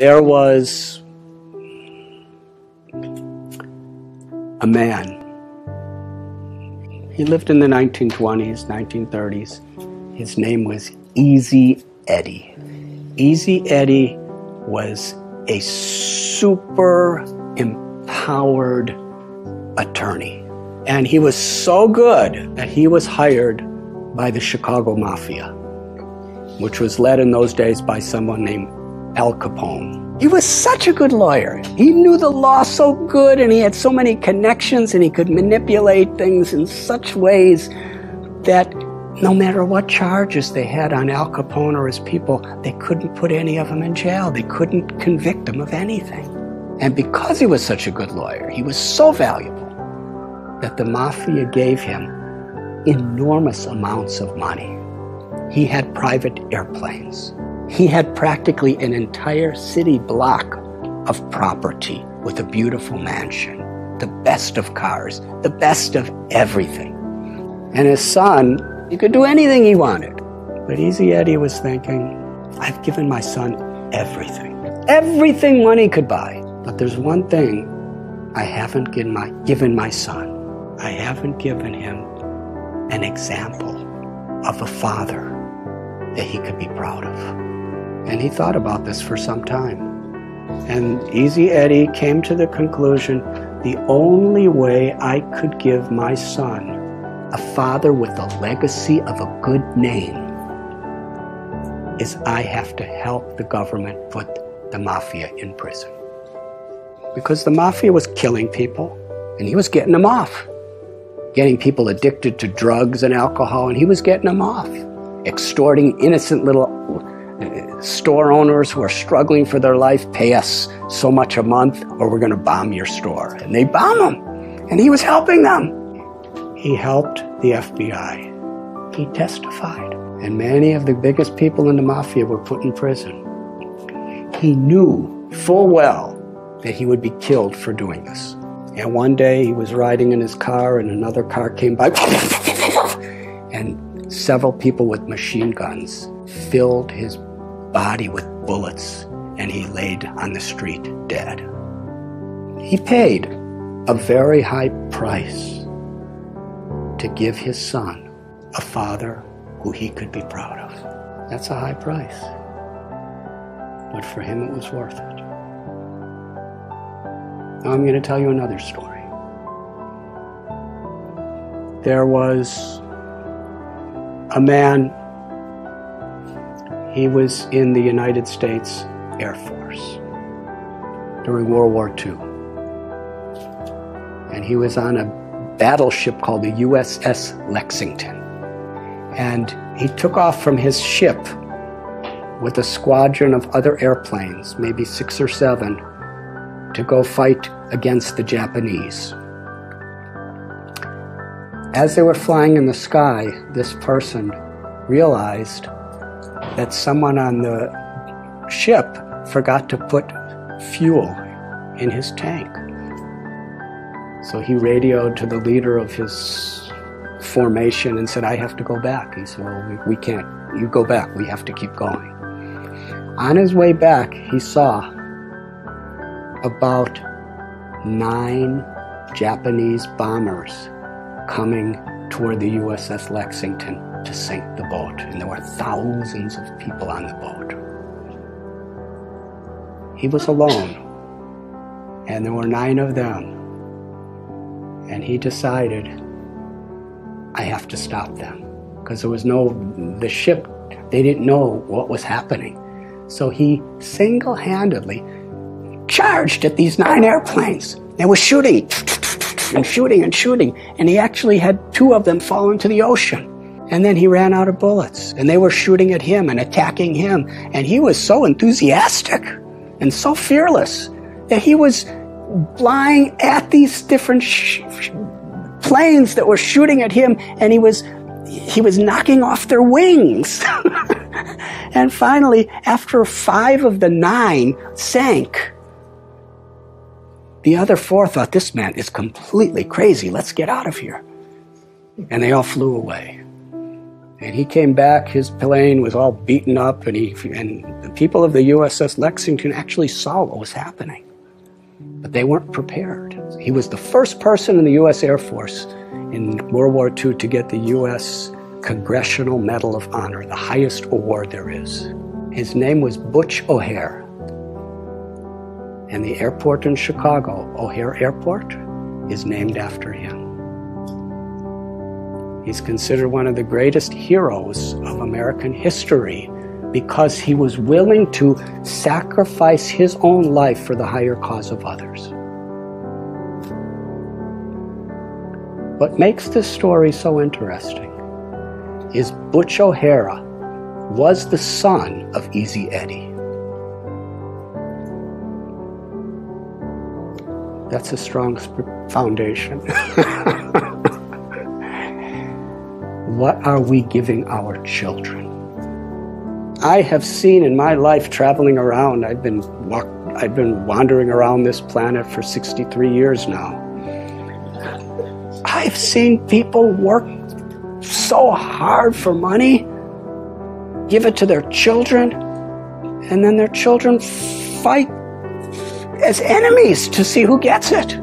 There was a man. He lived in the 1920s, 1930s. His name was Easy Eddie. Easy Eddie was a super empowered attorney. And he was so good that he was hired by the Chicago Mafia, which was led in those days by someone named Al Capone. He was such a good lawyer. He knew the law so good, and he had so many connections, and he could manipulate things in such ways that no matter what charges they had on Al Capone or his people, they couldn't put any of them in jail. They couldn't convict him of anything. And because he was such a good lawyer, he was so valuable that the Mafia gave him enormous amounts of money. He had private airplanes. He had practically an entire city block of property with a beautiful mansion, the best of cars, the best of everything. And his son, he could do anything he wanted. But Easy Eddie was thinking, I've given my son everything. Everything money could buy. But there's one thing I haven't given my son. I haven't given him an example of a father that he could be proud of. And he thought about this for some time. And Easy Eddie came to the conclusion, the only way I could give my son a father with a legacy of a good name is I have to help the government put the Mafia in prison. Because the Mafia was killing people, and he was getting them off. Getting people addicted to drugs and alcohol, and he was getting them off. Extorting innocent little store owners who are struggling for their life, pay us so much a month or we're going to bomb your store. And they bomb him. And he was helping them. He helped the FBI. He testified. And many of the biggest people in the Mafia were put in prison. He knew full well that he would be killed for doing this. And one day he was riding in his car and another car came by and several people with machine guns filled his body with bullets, and he laid on the street dead. He paid a very high price to give his son a father who he could be proud of. That's a high price. But for him it was worth it. Now I'm going to tell you another story. There was a man. He was in the United States Air Force during World War II. And he was on a battleship called the USS Lexington. And he took off from his ship with a squadron of other airplanes, maybe 6 or 7, to go fight against the Japanese. As they were flying in the sky, this person realized that someone on the ship forgot to put fuel in his tank. So he radioed to the leader of his formation and said, I have to go back. He said, well, we can't. You go back. We have to keep going. On his way back, he saw about 9 Japanese bombers coming toward the USS Lexington to sink the boat, and there were thousands of people on the boat. He was alone, and there were 9 of them, and he decided, I have to stop them, because there was the ship, they didn't know what was happening. So he single-handedly charged at these 9 airplanes and was shooting and shooting and shooting, and he actually had 2 of them fall into the ocean. And then he ran out of bullets, and they were shooting at him and attacking him. And he was so enthusiastic and so fearless that he was flying at these different planes that were shooting at him, and he was knocking off their wings. And finally, after 5 of the 9 sank, the other 4 thought, this man is completely crazy. Let's get out of here. And they all flew away. And he came back, his plane was all beaten up, and The people of the USS Lexington actually saw what was happening, but they weren't prepared. He was the first person in the U.S. Air Force in World War II to get the U.S. Congressional Medal of Honor, the highest award there is. His name was Butch O'Hare. And the airport in Chicago, O'Hare Airport, is named after him. He's considered one of the greatest heroes of American history because he was willing to sacrifice his own life for the higher cause of others. What makes this story so interesting is Butch O'Hara was the son of Easy Eddie. That's a strong foundation. What are we giving our children? I have seen in my life traveling around, I've been wandering around this planet for 63 years now. I've seen people work so hard for money, give it to their children, and then their children fight as enemies to see who gets it.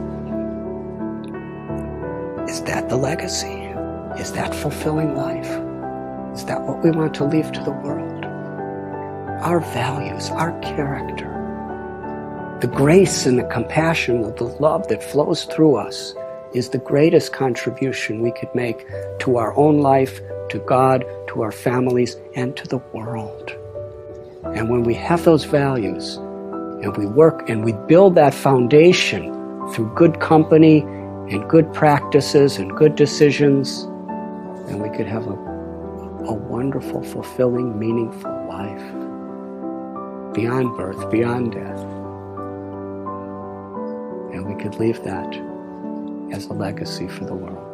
Is that the legacy? Is that fulfilling life? Is that what we want to leave to the world? Our values, our character, the grace and the compassion, the love that flows through us is the greatest contribution we could make to our own life, to God, to our families, and to the world. And when we have those values, and we work and we build that foundation through good company and good practices and good decisions, then we could have a wonderful, fulfilling, meaningful life beyond birth, beyond death. And we could leave that as a legacy for the world.